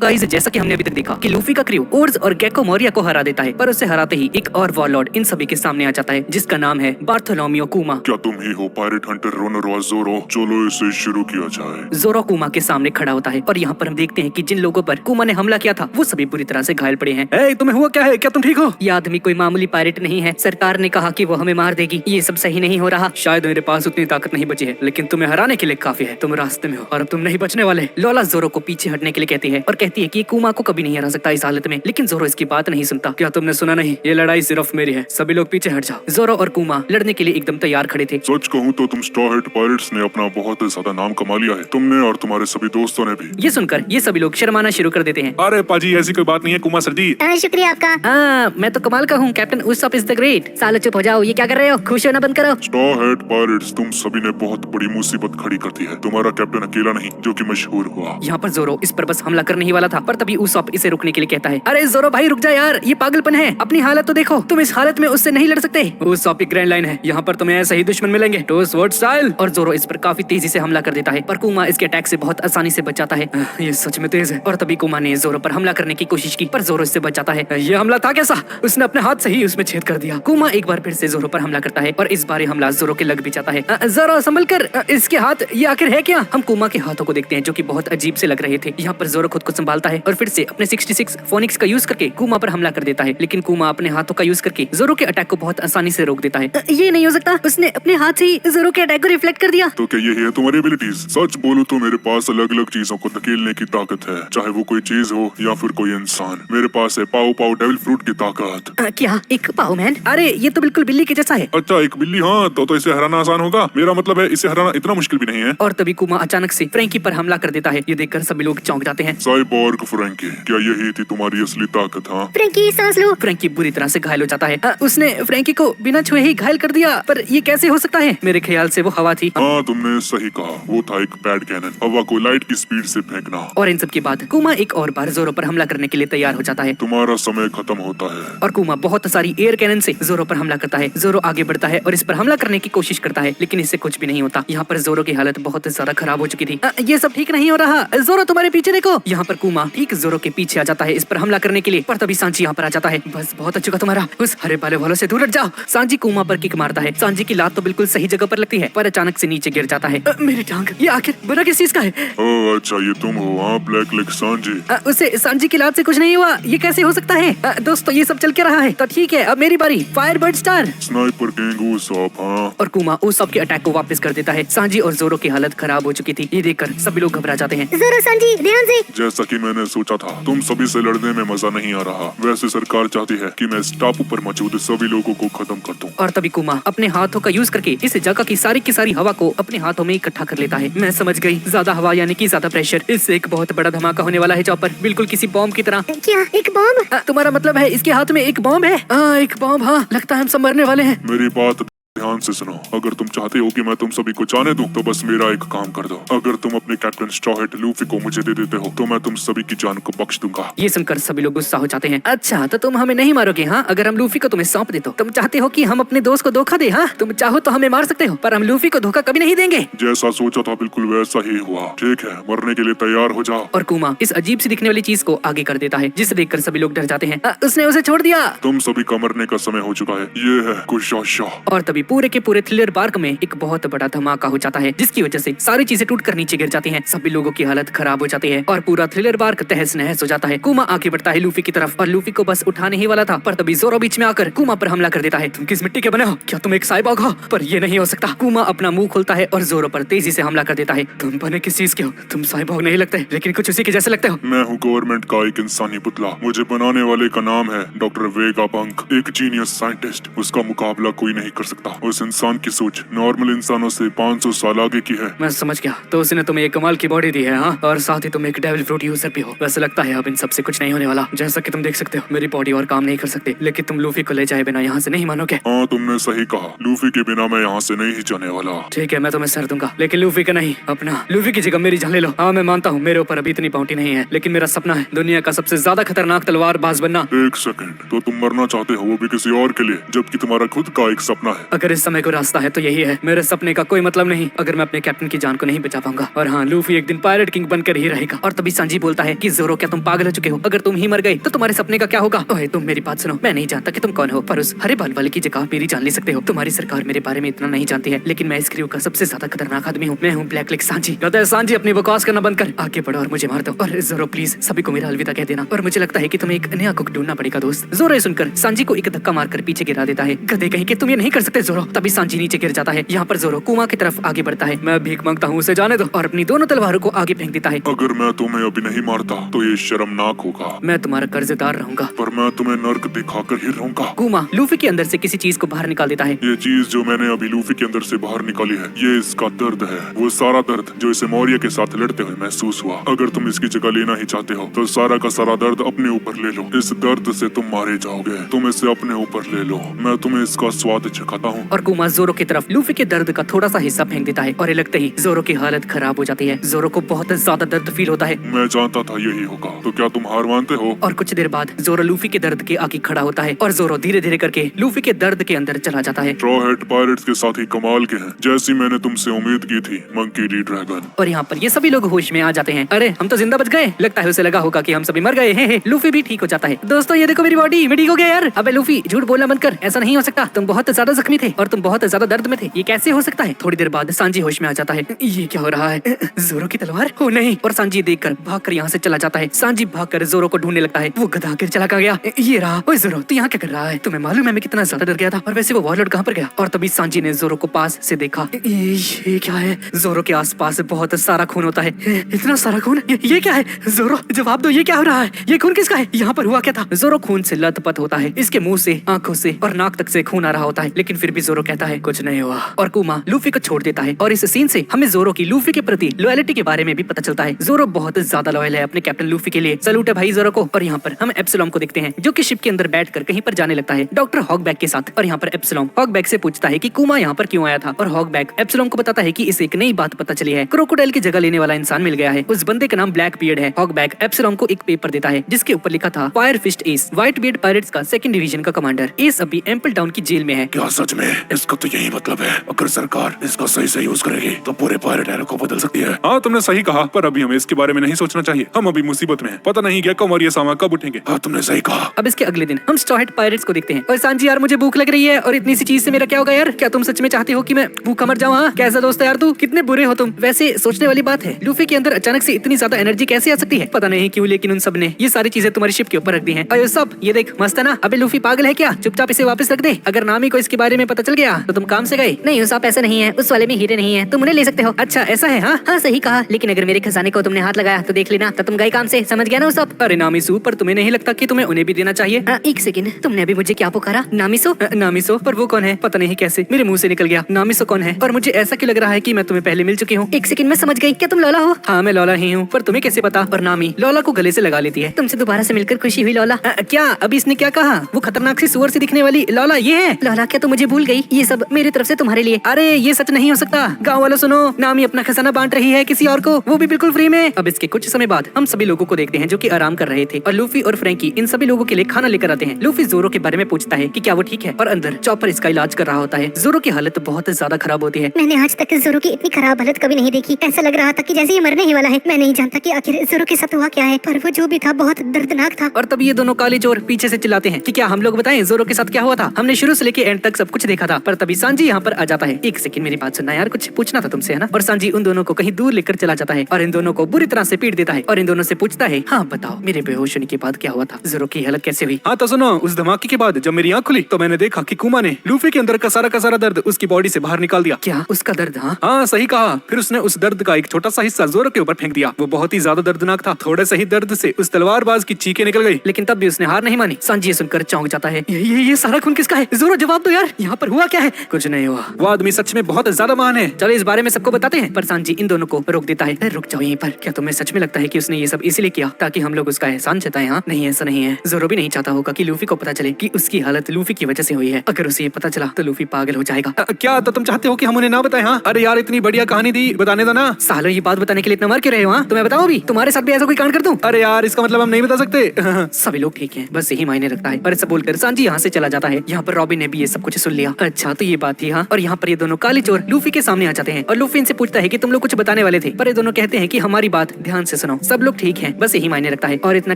Guys, जैसा कि हमने अभी तक देखा कि लूफी का क्रू ओर्स और गेको मोरिया को हरा देता है, पर उसे हराते ही एक और वॉरलॉर्ड इन सभी के सामने आ जाता है जिसका नाम है बार्थोलोमियो कुमा। क्या तुम ही हो पायरेट हंटर रोनोरो ज़ोरो? चलो इसे शुरू किया जाए। ज़ोरो कुमा के सामने खड़ा होता है और यहाँ पर हम देखते हैं कि जिन लोगों पर कुमा ने हमला किया था वो सभी बुरी तरह से घायल पड़े हैं। ए, तुम्हें हुआ क्या है? क्या तुम ठीक हो? ये आदमी कोई मामूली पायरेट नहीं है। सरकार ने कहा कि वो हमें मार देगी। ये सब सही नहीं हो रहा। शायद मेरे पास उतनी ताकत नहीं बची है, लेकिन तुम्हें हराने के लिए काफी है। तुम रास्ते में हो और अब तुम नहीं बचने वाले। लोला ज़ोरो को पीछे हटने के लिए कहती है और कहती है कि कुमा को कभी नहीं हरा सकता इस हालत में, लेकिन ज़ोरो इसकी बात नहीं सुनता। क्या तुमने सुना नहीं? ये लड़ाई सिर्फ मेरी है। सभी लोग पीछे हट जाओ। ज़ोरो और कुमा लड़ने के लिए एकदम तैयार खड़े थे। सच कहूँ तो तुम स्ट्रॉ हैट पायरेट्स ने अपना बहुत ज्यादा नाम कमा लिया है, तुमने और तुम्हारे सभी दोस्तों ने भी। ये सुनकर ये सभी लोग शर्माना शुरू कर देते हैं। अरे पाजी, ऐसी कोई बात नहीं है कुमा सर जी। शुक्रिया आपका। हाँ, मैं तो कमाल का हूँ। Captain Usopp is the great. सालो चुप हो जाओ, ये क्या कर रहे हो? खुश होना बंद करो। स्ट्रॉ हैट पायरेट्स, तुम सभी ने बहुत बड़ी मुसीबत खड़ी कर दी है। तुम्हारा कैप्टन अकेला नहीं जो कि मशहूर हुआ। यहाँ पर ज़ोरो इस पर बस हमला करने ही वाला था, पर तभी उसॉप इसे रुकने के लिए कहता है, अरे ज़ोरो भाई रुक जा यार, ये पागलपन है। अपनी हालत तो देखो, तुम इस हालत में उससे नहीं लड़ सकते। उस की ग्रैंड लाइन है, यहाँ पर तुम्हें ऐसे ही दुश्मन मिलेंगे। Two sword style. और ज़ोरो इस पर काफी तेजी से हमला कर देता है, पर कुमा इसके अटैक से बहुत आसानी से बच जाता है। ये सच में तेज है। और तभी कुमा ने ज़ोरो पर हमला करने की कोशिश की, पर ज़ोरो इससे बच जाता है। ये हमला था कैसा? उसने अपने हाथ से ही उसमें छेद कर दिया। कुमा एक बार फिर से ज़ोरो पर हमला करता है और इस बार हमला ज़ोरो के लग भी जाता है। ज़ोरो संभल कर, इसके हाथ ये आखिर है क्या? हम कुमा के हाथों को देखते हैं जो कि बहुत अजीब से लग रहे थे। यहाँ पर ज़ोरो खुद को संभालता है और फिर से अपने 66 फोनिक्स का यूज करके कुमा पर हमला कर देता है, लेकिन कुमा अपने हाथों का यूज करके ज़ोरो के अटैक को बहुत आसानी से रोक देता है। ये नहीं हो सकता, उसने अपने हाथ से ही ज़ोरो के अटैक को रिफ्लेक्ट कर दिया। तो क्या यही है तुम्हारी एबिलिटीज? सच बोलूं तो मेरे पास अलग अलग चीजों को धकेलने की ताकत है, चाहे वो कोई चीज हो या फिर कोई इंसान। मेरे पास है पाओ पाओ डेविल फ्रूट की ताकत। क्या एक पाओ मैन? अरे ये तो बिल्कुल बिल्ली के जैसा है। अच्छा, एक बिल्ली? हाँ, तो इसे हराना आसान होगा। मेरा मतलब है इसे हराना इतना मुश्किल भी नहीं है। और तभी कुमा अचानक से फ्रैंकी पर हमला कर देता है। ये देखकर सभी लोग चौंक जाते हैं। साइबोर्ग फ्रैंकी, क्या यही थी तुम्हारी असली ताकत? हाँ फ्रैंकी सांस लो। फ्रैंकी बुरी तरह से घायल हो जाता है। उसने फ्रैंकी को बिना छुए ही घायल कर दिया, पर ये कैसे हो सकता है? मेरे ख्याल से वो हवा थी। हाँ, तुमने सही कहा, वो था एक पैड कैनन, हवा को लाइट की स्पीड से फेंकना। और इन सब के बाद कुमा एक और बार ज़ोरो पर हमला करने के लिए तैयार हो जाता है। तुम्हारा समय खत्म होता है। और कुमा बहुत सारी एयर कैनन से ज़ोरो पर हमला करता है। ज़ोरो आगे बढ़ता है और इस पर हमला करने की कोशिश करता है, लेकिन इससे कुछ भी नहीं होता। यहाँ पर ज़ोरो की हालत बहुत ज्यादा खराब हो चुकी थी। ये सब ठीक नहीं हो रहा। ज़ोरो तुम्हारे पीछे देखो। यहाँ पर कुमा ठीक ज़ोरो के पीछे आ जाता है इस पर हमला करने के लिए, पर तभी सांची यहाँ पर आ जाता है। बस बहुत अच्छा तुम्हारा, उस हरे बाले वालों से दूर हट जाओ। सांची कुमा पर किक मारता है। सांची की लात तो बिल्कुल सही जगह पर लगती है, पर अचानक से नीचे गिर जाता है। मेरी टांग, ये आखिर बुरा किस चीज का है? ओह अच्छा, ये तुम हो? हाँ, ब्लैक लेग सांजी। उसे सांजी की लात से कुछ नहीं हुआ। ये कैसे हो सकता है? दोस्तों ये सब चल क्या रहा है? तो ठीक है, अब मेरी बारी। Firebird star. Sniper king Usopp. हाँ, और कुमा उसॉप के अटैक को वापस कर देता है। सांजी और ज़ोरो की हालत खराब हो चुकी थी। ये देखकर सभी लोग घबरा जाते हैं। ज़ोरो सांजी ध्यान से। जैसा कि मैंने सोचा था, तुम सभी से लड़ने में मजा नहीं आ रहा। वैसे सरकार चाहती है कि मैं इस टापू पर मौजूद सभी लोगों को खत्म कर दूं। और तभी कुमा अपने हाथों का यूज करके इस जगह की सारी हवा को अपने हाथों में इकट्ठा कर लेता है। मैं समझ गई, ज्यादा हवा यानी कि ज्यादा प्रेशर। इससे एक बहुत बड़ा धमाका होने वाला है चॉपर, बिल्कुल किसी बॉम्ब की तरह। क्या एक बॉम्ब? तुम्हारा मतलब है इसके हाथ में एक बॉम्ब है? एक बॉम्ब, हाँ लगता है हम सब मरने वाले हैं। मेरी बात ध्यान से सुनो। अगर तुम चाहते हो कि मैं तुम सभी को जाने दूं, तो बस मेरा एक काम कर दो। अगर तुम अपने कैप्टन स्ट्रॉ हैट लूफी को मुझे दे देते हो, तो मैं तुम सभी की जान को बख्श दूंगा। ये सुनकर सभी लोग गुस्सा हो जाते हैं। अच्छा, तो तुम हमें नहीं मारोगे? हाँ, अगर हम लूफी को तुम्हें सौंप दे तो तुम चाहते हो कि हम अपने दोस्त को धोखा दे? हाँ, तुम चाहो तो हमें मार सकते हो, पर हम लूफी को धोखा कभी नहीं देंगे। जैसा सोचा था बिल्कुल वैसा ही हुआ। ठीक है, मरने के लिए तैयार हो जाओ। और कुमा इस अजीब सी दिखने वाली चीज को आगे कर देता है, जिसे देखकर सभी लोग डर जाते हैं। उसने उसे छोड़ दिया। तुम सभी का मरने का समय हो चुका है। ये है कुशाशा। और तभी पूरे के पूरे थ्रिलर पार्क में एक बहुत बड़ा धमाका हो जाता है, जिसकी वजह से सारी चीजें टूटकर नीचे गिर जाती हैं। सभी लोगों की हालत खराब हो जाती है और पूरा थ्रिलर पार्क तहस नहस हो जाता है। कुमा आगे बढ़ता है लूफी की तरफ और लूफी को बस उठाने ही वाला था, पर तभी ज़ोरो बीच में आकर कुमा पर हमला कर देता है। तुम किस मिट्टी के बने हो? क्या तुम एक साइबॉग हो? पर ये नहीं हो सकता। कुमा अपना मुंह खोलता है और ज़ोरो पर तेजी से हमला कर देता है। तुम बने किस चीज के हो? तुम साइबॉग नहीं लगते, लेकिन कुछ उसी के जैसे लगते हो। मैं हूँ गवर्नमेंट का एक इंसानी पुतला। मुझे बनाने वाले का नाम है डॉक्टर वेगापंक, एक जीनियस साइंटिस्ट। उसका मुकाबला कोई नहीं कर सकता। उस इंसान की सोच नॉर्मल इंसानों से 500 साल आगे की है। मैं समझ गया, तो उसने तुम्हें एक कमाल की बॉडी दी है। हाँ, और साथ ही तुम एक डेविल फ्रूट यूजर भी हो। वैसे लगता है अब इन सबसे कुछ नहीं होने वाला। जैसा कि तुम देख सकते हो, मेरी बॉडी और काम नहीं कर सकती, लेकिन तुम लूफी को ले जाए बिना यहाँ से नहीं मानोगे। हाँ, तुमने सही कहा। लूफी के बिना मैं यहाँ से नहीं जाने वाला। ठीक है, मैं तुम्हें सर दूंगा, लेकिन लूफी का नहीं। अपना लूफी की जगह मेरी जान ले लो। हाँ, मैं मानता हूँ मेरे ऊपर अभी इतनी बाउंटी नहीं है, लेकिन मेरा सपना है दुनिया का सबसे ज्यादा खतरनाक तलवारबाज बनना। एक सेकंड, तो तुम मरना चाहते हो, वो भी किसी और के लिए, जबकि तुम्हारा खुद का एक सपना है। अगर इस समय को रास्ता है तो यही है। मेरे सपने का कोई मतलब नहीं अगर मैं अपने कैप्टन की जान को नहीं बचा पाऊंगा। और हाँ, लूफी एक दिन पायरेट किंग बनकर ही रहेगा। और तभी सांजी बोलता है कि जोरो क्या तुम पागल हो चुके हो? अगर तुम ही मर गए तो तुम्हारे सपने का क्या होगा? ओए तुम मेरी बात सुनो, मैं नहीं जानता कि तुम कौन हो, पर उस हरे बाल वाले की जगह मेरी जान ले सकते हो। तुम्हारी सरकार मेरे बारे में इतना नहीं जानती है, लेकिन मैं इस क्रू का सबसे ज्यादा खतरनाक आदमी हूँ। मैं हूँ ब्लैक लेग सांजी। कहता है सांजी अपनी बकवास करना बंद कर, आगे बढ़ो और मुझे मार दो। और जोरो प्लीज सभी को मेरा अलविदा कह देना। और मुझे लगता है कि तुम्हें एक नया कुक ढूंढना पड़ेगा दोस्त। जोरो ये सुनकर सांजी को एक धक्का मारकर पीछे गिरा देता है। गधे कहीं कि तुम ये नहीं कर सकते जोरो। तभी सांजी नीचे गिर जाता है। यहाँ पर जोरो कुआं की तरफ आगे बढ़ता है। मैं भीख मांगता हूँ, उसे जाने दो। और अपनी दोनों तलवारों को आगे फेंक देता है। अगर मैं तुम्हें अभी नहीं मारता तो ये शर्मनाक होगा, मैं तुम्हारा कर्जदार रहूंगा। पर मैं तुम्हें नर्क दिखाकर ही रहूंगा। कुमा लूफी के अंदर से किसी चीज को बाहर निकाल देता है। ये चीज जो मैंने अभी लूफी के अंदर से बाहर निकाली है, ये इसका दर्द है। वो सारा दर्द जो इसे मौर्य के साथ लड़ते हुए महसूस हुआ। अगर तुम इसकी जगह लेना ही चाहते हो तो सारा का सारा दर्द अपने ऊपर ले लो। इस दर्द से तुम मारे जाओगे, तुम इसे अपने ऊपर ले लो। मैं तुम्हें इसका स्वाद चखाता हूँ। और कुमा जोरो की तरफ लूफी के दर्द का थोड़ा सा हिस्सा फेंक देता है। और ये लगते ही जोरो की हालत खराब हो जाती है। जोरो को बहुत ज्यादा दर्द फील होता है। मैं जानता था यही होगा। तो क्या तुम हार मानते हो? और कुछ देर बाद जोरो लूफी के दर्द के आगे खड़ा होता है। और जोरो धीरे धीरे करके लूफी के दर्द के अंदर चला जाता है। स्ट्रॉ हेड पायरेट्स के साथ ही कमाल के हैं, जैसी मैंने तुमसे उम्मीद की थी मंकी डी ड्रैगन। और यहाँ पर ये सभी लोग होश में आ जाते हैं। अरे हम तो जिंदा बच गए। लगता है उसे लगा होगा कि हम सभी मर गए हैं। लूफी भी ठीक हो जाता है। दोस्तों ये देखो मेरी बॉडी, मैं ठीक हो गया यार। अबे लूफी झूठ बोलना बंद कर, ऐसा नहीं हो सकता। तुम बहुत ज्यादा जख्मी थे और तुम बहुत ज्यादा दर्द में थे। ये कैसे हो सकता है? थोड़ी देर बाद सांजी होश में आ जाता है। ये क्या हो रहा है? जोरो की तलवार? ओ नहीं। और सांजी देखकर भागकर यहाँ से चला जाता है। सांजी भागकर जोरो को ढूंढने लगता है। वो गधा आकर चला गया। ये रहा। ओए जोरो तू यहाँ क्या कर रहा है? तुम्हें मालूम है मैं कितना ज्यादा डर गया था? और वैसे वो वॉरलॉर्ड कहाँ पर गया? और तभी सांजी ने जोरो को पास से देखा। ये क्या है? जोरो के आसपास बहुत सारा खून होता है। इतना सारा खून? ये क्या है? जोरो जवाब दो, ये क्या हो रहा है? ये खून किसका है? यहाँ पर हुआ क्या था? जोरो खून से लथपथ होता है। इसके मुंह से, आंखों से और नाक तक से खून आ रहा होता है, लेकिन फिर भी जोरो कहता है कुछ नहीं हुआ। और कुमा लूफी को छोड़ देता है। और इस सीन से हमें जोरो की लूफी के प्रति लॉयलिटी के बारे में भी पता चलता है। जोरो बहुत ज्यादा लॉयल है अपने कैप्टन लूफी के लिए। सैल्यूट है भाई जोरो को। और यहाँ पर हम एप्सिलॉन को देखते हैं जो कि शिप के अंदर बैठकर कहीं पर जाने लगता है डॉक्टर हॉकबैक के साथ। और यहाँ पर एप्सिलॉन हॉकबैक से पूछता है कि कुमा यहाँ पर क्यों आया था। और हॉकबैक एप्सिलॉन को बताता है कि इसे एक नई बात पता चली है, क्रोकोडाइल की जगह लेने वाला इंसान मिल गया है। उस बंदे का नाम ब्लैक बियर्ड है। हॉकबैक एप्सिलॉन को एक पेपर देता है जिसके ऊपर लिखा था fire fist Ace, white beard pirates का 2nd डिवीजन का कमांडर। एस अभी एम्पल टाउन की जेल में है। क्या सच में? इसका तो यही मतलब है, अगर सरकार इसका सही से यूज करेगी तो पूरे पायरेट एरा को बदल सकती है। हाँ तुमने सही कहा, पर अभी हमें इसके बारे में नहीं सोचना चाहिए। हम अभी मुसीबत में हैं। पता नहीं गेको और ये सामा कब उठेंगे। हाँ तुमने सही कहा। अब इसके अगले दिन हम स्ट्रॉ हेड पायरेट्स को देखते हैं। और सांजी यार मुझे भूख लग रही है और इतनी सी चीज से मेरा क्या होगा यार? क्या तुम सच में चाहते हो कि मैं भूखा मर जाऊँ? हाँ कैसा दोस्त है यार तू, कितने बुरे हो तुम। वैसे सोचने वाली बात है, लूफी के अंदर अचानक से इतनी ज्यादा एनर्जी कैसे आ सकती है? पता नहीं क्यों, लेकिन उन सब ने ये सारी चीजें तुम्हारी शिप के ऊपर रख दी हैं। अयो सब ये देख, मस्त है ना? अबे लूफी पागल है क्या? चुपचाप इसे वापस रख दे। अगर नामी को इसके बारे में पता चल गया तो तुम काम से गए। नहीं उसाप ऐसा नहीं है, उस वाले में हीरे नहीं है, तुम उन्हें ले सकते हो। अच्छा ऐसा है? हाँ हाँ सही कहा, लेकिन अगर मेरे खजाने को तुमने हाथ लगाया तो देख लेना, तो तुम गए काम से, समझ गया ना उसाप? अरे नामिसु, पर तुम्हें नहीं लगता कि तुम्हें उन्हें भी देना चाहिए? एक सेकंड, तुमने अभी मुझे क्या पुकारा? नामिसु? नामिसु? पर वो कौन है? पता नहीं कैसे मेरे मुंह से निकल गया। नामिसु कौन है? और मुझे ऐसा क्यों लग रहा है कि मैं तुम्हें पहले मिल चुकी हूँ। एक सेकंड में समझ गई, क्या तुम लौला हो? हाँ मैं लौला ही हूँ, पर तुम्हें कैसे पता? पर नामी लौला को गले से लगा लेती है। तुमसे दोबारा से मिलकर खुशी हुई लौला। क्या अभी इसने क्या कहा? वो खतरनाक सी सुअर से दिखने वाली लौला ये है? लौला क्या तुम मुझे भूल गई? ये सब मेरी तरफ से तुम्हारे लिए। अरे ये सच नहीं हो सकता। गाँव वालों सुनो, नामी अपना खजाना बांट रही है किसी और को, वो भी बिल्कुल फ्री में। अब इसके कुछ समय बाद हम सभी लोगों को देखते हैं जो कि आराम कर रहे थे। और लूफी और फ्रैंकी इन सभी लोगों के लिए खाना लेकर आते हैं। लूफी जोरो के बारे में पूछता है कि क्या वो ठीक है, और अंदर चॉपर इसका इलाज कर रहा होता है। जोरो की हालत बहुत ज्यादा खराब होती है। मैंने आज तक जोरो की इतनी खराब हालत कभी नहीं देखी। ऐसा लग रहा था कि जैसे ये मरने ही वाला है। मैं नहीं जानता कि आखिर जोरो के साथ हुआ क्या है, पर वो जो भी था बहुत दर्दनाक था। और तब ये दोनों काले चोर पीछे से चिल्लाते हैं कि क्या हम लोग बताएं जोरो के साथ क्या हुआ था? हमने शुरू से लेके एंड तक सब कुछ देखा था। पर तभी सांजी यहाँ पर आ जाता है। एक सेकंड मेरी बात सुनना यार, कुछ पूछना था तुमसे, है ना? और सांजी उन दोनों को कहीं दूर लेकर चला जाता है और इन दोनों को बुरी तरह से पीट देता है। और इन दोनों से पूछता है, हाँ बताओ मेरे बेहोश होने के बाद क्या हुआ था? जोरो की हालत कैसे हुई? हाँ तो सुनो, उस धमाके के बाद जब मेरी आँख खुली तो मैंने देखा कि कुमा ने लूफी के अंदर का सारा दर्द उसकी बॉडी से बाहर निकाल दिया। क्या उसका दर्द? हाँ सही कहा। फिर उसने उस दर्द का एक छोटा सा हिस्सा जोरो के ऊपर फेंक दिया। वो बहुत ही ज्यादा दर्दनाक था। थोड़े से ही दर्द से उस तलवारबाज की चीखें निकल गई, लेकिन तब भी उसने हार नहीं मानी। सांजी ये सुनकर चौंक जाता है। ये सारा खून किसका है? जोरो जवाब दो यार, यहाँ पर हुआ क्या है? कुछ नहीं हुआ, वो आदमी सच में बहुत ज्यादा महान है। चलो इस बारे में सबको बताते हैं। पर सांजी इन दोनों को रोक देता है। रुक जाओ यहीं पर। क्या तुम्हें सच में लगता है कि उसने ये सब इसलिए किया ताकि हम लोग उसका एहसान जताएं? हाँ नहीं ऐसा नहीं है। जोरो भी नहीं चाहता होगा कि लूफी को पता चले कि उसकी हालत लूफी की वजह से हुई है। अगर उसे ये पता चला तो लूफी पागल हो जाएगा। क्या तो तुम चाहते हो कि हम उन्हें ना बताएं? हाँ अरे यार इतनी बढ़िया कहानी दी, बताने दो ना। सालों ये बात बताने के लिए इतना मर क्यों रहे हो? हाँ तुम्हें बताओ भी, तुम्हारे साथ भी ऐसा कोई कांड कर दूं? अरे यार इसका मतलब हम नहीं बता सकते। सभी लोग ठीक हैं, बस यही मायने रखता है। पर ऐसा बोलकर सांजी यहाँ से चला जाता है। यहाँ पर रॉबिन ने भी ये सब कुछ सुन लिया। लिया। अच्छा तो ये बात थी हाँ। और यहाँ पर ये दोनों काले चोर लूफी के सामने आ जाते हैं और लूफी इनसे पूछता है कि तुम लोग कुछ बताने वाले थे, पर ये दोनों कहते हैं कि हमारी बात ध्यान से सुनो, सब लोग ठीक हैं, बस यही मायने रखता है। और इतना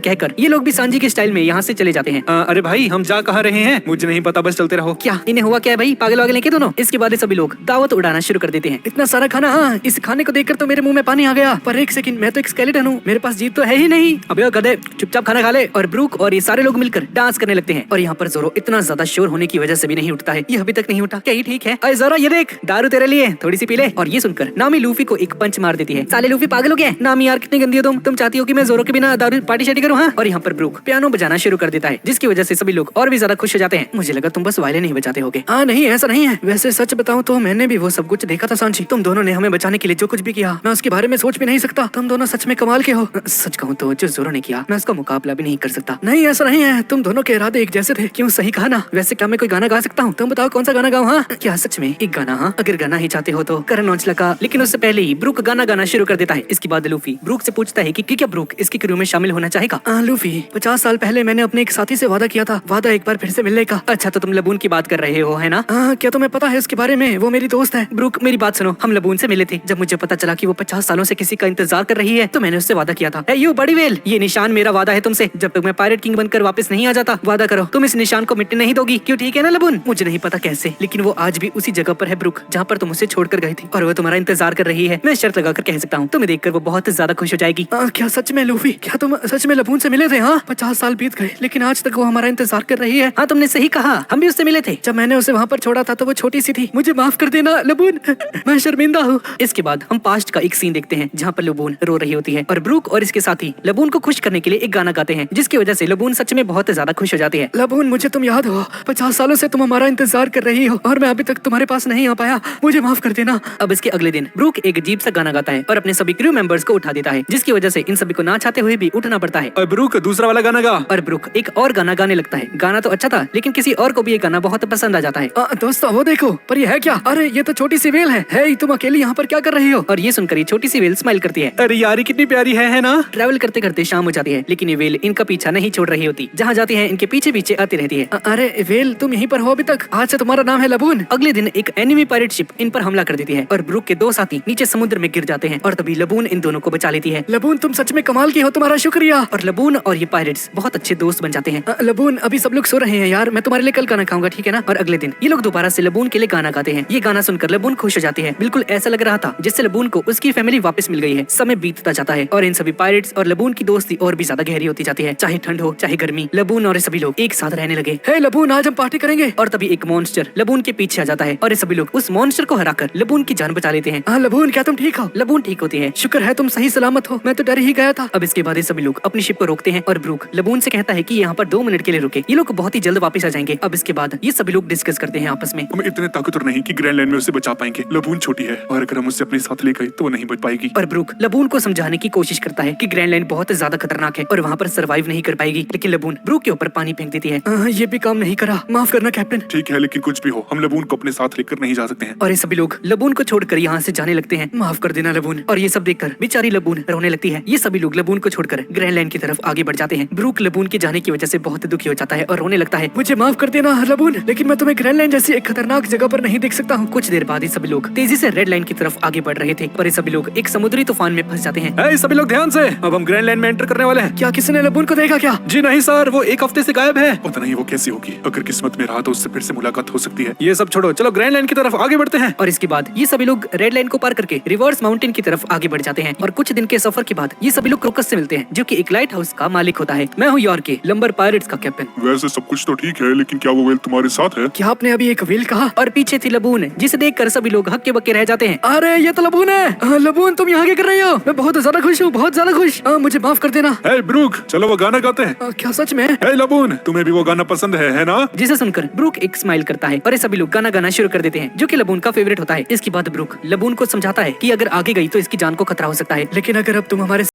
कहकर ये लोग भी सांजी के स्टाइल में यहाँ से चले जाते हैं। अरे भाई हम जा कहाँ रहे हैं? मुझे नहीं पता, बस चलते रहो। क्या इन्हें हुआ क्या है भाई, पागल वागल हैं क्या दोनों? इसके बाद ये सभी लोग दावत उड़ाना शुरू कर देते हैं। इतना सारा खाना, हाँ इस खाने को देखकर तो मेरे मुंह में पानी आ गया। पर एक सेकंड, मैं तो एक स्केलेटन हूँ, मेरे पास जीभ तो है ही नहीं। अबे गधे चुपचाप खाना खा ले। और ब्रूक और ये सारे लोग मिलकर डांस करने लगते हैं। और यहाँ पर जोरो इतना ज्यादा शोर होने की वजह से भी नहीं उठता है, ये अभी तक नहीं उठा। क्या ये ठीक है? अरे जोरो ये देख, दारू तेरे लिए, थोड़ी सी पी ले। और ये सुनकर नामी लूफी को एक पंच मार देती है। साले लूफी पागल हो गया? नामी यार कितनी गंदी हो तुम चाहती हो कि मैं जोरो के बिना दारू पार्टी शार्टी करूँ? हाँ। और यहाँ पर ब्रूक पियानो बजाना शुरू कर देता है, जिसकी वजह से सभी लोग और भी ज्यादा खुश हो जाते हैं। मुझे लगा तुम बस वायलिन नहीं बजाते होगे। हाँ नहीं ऐसा नहीं है, वैसे सच बताऊं तो मैंने भी वो सब कुछ देखा था सांची। तुम दोनों ने हमें बचाने के लिए जो कुछ भी किया, मैं उसके बारे में सोच भी नहीं सकता। तुम दोनों सच में कमाल के हो। सच कहूँ तो जो जोरो ने किया, मैं उसका मुकाबला भी नहीं कर सकता। नहीं ऐसा नहीं है, तुम दोनों के इरादे एक जैसे थे। क्यों, सही कहा ना। वैसे क्या मैं कोई गाना गा सकता हूँ? तुम बताओ कौन सा गाना गाऊं? हाँ क्या सच में एक गाना? हाँ अगर गाना ही चाहते हो तो करण औजला का। लेकिन उससे पहले ही ब्रूक गाना गाना शुरू कर देता है। इसके बाद लूफी ब्रूक से पूछता है कि क्या ब्रूक इसकी क्रू में शामिल होना चाहेगा? लूफी 50 साल पहले मैंने अपने एक साथी से वादा किया था, वादा एक बार फिर से मिलने का। अच्छा तो तुम लबून की बात कर रहे हो है ना? क्या तुम्हें पता है उसके बारे में? वो मेरी दोस्त है। ब्रूक मेरी बात सुनो, हम लबून से मिले थे। जब मुझे पता चला कि वो 50 सालों से किसी का इंतजार कर रही है तो मैंने उससे वादा किया था। यू बड़ी वेल, ये निशान मेरा वादा है तुमसे। जब तक मैं पायरेट किंग बनकर वापस नहीं आ जाता, वादा करो तुम इस निशान को मिटने नहीं दोगी। क्यों, ठीक है ना लबून? मुझे नहीं पता कैसे, लेकिन वो आज भी उसी जगह पर है ब्रूक जहाँ पर तुम उसे छोड़कर गई थी, और वो तुम्हारा इंतजार कर रही है। मैं शर्त लगाकर कह सकता हूँ, तुम्हें देखकर वो बहुत ज्यादा खुश हो जाएगी। क्या सच में लूफी? क्या तुम सच में लबून से मिले थे? हाँ 50 साल बीत गए, लेकिन आज तक वो हमारा इंतजार कर रही है। हाँ तुमने सही कहा, हम भी उससे मिले थे। जब मैंने उसे वहाँ पर छोड़ा था तो वो छोटी सी थी। मुझे माफ कर देना लबून, मैं शर्मिंदा हूँ। इसके बाद हम पास्ट का एक सीन देखते हैं जहाँ पर लबून रो रही होती है और ब्रूक और इसके साथी लबून को खुश करने के लिए एक गाना गाते हैं, जिसकी वजह से लबून सच में बहुत ज्यादा खुश हो जाती है। लबून मुझे तुम याद हो, 50 सालों से तुम हमारा इंतजार कर रही हो और मैं अभी तक तुम्हारे पास नहीं आ पाया, मुझे माफ कर देना। अब इसके अगले दिन ब्रूक एक अजीब सा गाना गाता है और अपने सभी क्रू मेंबर्स को उठा देता है, जिसकी वजह से इन सभी को ना चाहते हुए भी उठना पड़ता है। और ब्रूक दूसरा वाला गाना गा। और ब्रूक एक और गाना गाने लगता है। गाना तो अच्छा था, लेकिन किसी और को भी ये गाना बहुत पसंद आ जाता है। दोस्तों वो देखो, पर ये है क्या? अरे ये तो छोटी सी वेल है। हे तुम अकेली यहाँ पर क्या कर रही हो? और ये सुनकर ये छोटी सी वेल स्माइल करती है। अरे यार कितनी प्यारी है ना? ट्रैवल करते करते शाम हो जाती है, लेकिन ये वेल इनका पीछा नहीं छोड़ रही होती। जहाँ जाती है इनके पीछे पीछे आती रहती है। अरे वेल तुम यहीं पर हो अभी तक? आज से तुम्हारा नाम है लबून। अगले दिन एक एनिमी पायरेट शिप इन पर हमला कर देती है और ब्रूक के दो साथी नीचे समुद्र में गिर जाते हैं और तभी लबून इन दोनों को बचा लेती है। लबून तुम सच में कमाल की हो, तुम्हारा शुक्रिया। और लबून और ये पायरेट्स बहुत अच्छे दोस्त बन जाते हैं। लबून अभी सब लोग सो रहे हैं यार, मैं तुम्हारे लिए कल गाना गाऊंगा, ठीक है ना? और अगले दिन ये लोग दोबारा से लबून के लिए गाना गाते हैं। ये गाना सुनकर लबून खुश हो जाती है। बिल्कुल ऐसा लग रहा था जिससे लबून को उसकी फैमिली वापस मिल गई है। समय बीतता जाता है और इन सभी पायरेट्स और लबून की दोस्ती और भी ज्यादा गहरी होती जाती है। चाहे ठंड हो चाहे गर्मी, लबून और ये सभी लोग एक साथ रहने लगे। हे लबून आज हम पार्टी करेंगे। और तभी एक मॉन्स्टर लबून के पीछे आ जाता है और ये सभी लोग उस मॉन्स्टर को हराकर लबून की जान बचा लेते हैं। हाँ लबून क्या तुम ठीक हो? लबून ठीक होती है, शुक्र है तुम सही सलामत हो, मैं तो डर ही गया था। अब इसके बाद ये सभी लोग अपनी शिप को रोकते हैं और ब्रूक लबून से कहता है कि यहाँ पर 2 मिनट के लिए रुके, ये लोग बहुत ही जल्द वापस आ जाएंगे। अब इसके बाद ये सभी लोग डिस्कस करते हैं आपस में। हम इतने ताकतवर नहीं कि ग्रैंड लाइन में उसे बचा पाएंगे। लबून छोटी है और अगर हम उसे अपने साथ ले गए तो वो नहीं बच पाएगी। और ब्रूक लबून को समझाने की कोशिश करता है कि ग्रैंड लाइन बहुत ज्यादा खतरनाक है और वहाँ पर सर्वाइव नहीं कर पाएगी, लेकिन लबून ब्रूक के ऊपर पानी फेंक देती है। ये भी काम नहीं करा, माफ करना कैप्टन। ठीक है, लेकिन कुछ भी हो हम लबून को अपने साथ लेकर नहीं जा सकते हैं। और ये सभी लोग लबून को छोड़कर यहाँ से जाने लगते हैं। माफ कर देना लबून। और ये सब देखकर बेचारी लबून रोने लगती है। ये सभी लोग लबून को छोड़कर ग्रैंड लाइन की तरफ आगे बढ़ जाते हैं। ब्रूक लबून के जाने की वजह से बहुत दुखी हो जाता है और रोने लगता है। मुझे माफ कर देना लबून, लेकिन मैं तुम्हें ग्रैंड लाइन जैसी एक खतरनाक जगह पर नहीं देख सकता हूँ। कुछ देर बाद ये सभी लोग तेजी से रेड लाइन की तरफ आगे बढ़ रहे थे, पर ये सभी लोग एक समुद्री तूफान में फंस जाते हैं। सभी लोग ध्यान से, अब हम ग्रैंड लाइन में एंटर करने वाले हैं। क्या किसी ने लबून को देखा क्या? जी नहीं सर, वो एक हफ्ते से गायब है। पता नहीं वो कैसी होगी, अगर किस्मत में रहा तो उससे फिर से मुलाकात हो सकती है। ये सब छोड़ो, चलो ग्रैंड लाइन की तरफ आगे बढ़ते हैं। और इसके बाद ये सभी लोग रेड लाइन को पार करके रिवर्स माउंटेन की तरफ आगे बढ़ जाते हैं और कुछ दिन के सफर के बाद ये सभी लोग क्रोकस से मिलते हैं, जो कि एक लाइट हाउस का मालिक होता है। मैं हूँ यॉर्क के लंबर पायरेट्स का कैप्टन। वैसे सब कुछ तो ठीक है, लेकिन क्या वो वेल तुम्हारे साथ है? क्या आपने अभी एक वेल कहा? और पीछे थी लबून, जिसे देखकर सभी लोग हक्के बक्के रह जाते हैं। अरे ये तो लबून है। लबून तुम यहाँ क्या कर रही हो? मैं बहुत ज्यादा खुश हूँ, बहुत ज्यादा खुश। मुझे माफ कर देना। हे ब्रूक, चलो वो गाना गाते हैं। क्या सच में? हे लबून, तुम्हें भी वो गाना पसंद है ना? जिसे सुनकर ब्रूक एक स्माइल करता है और ये सभी लोग गाना गाना शुरू कर देते हैं, जो कि लबून का फेवरेट होता है। इसके बाद ब्रूक लबून को समझाता है कि अगर आगे गई तो इसकी जान को खतरा हो सकता है, लेकिन अगर अब तुम हमारे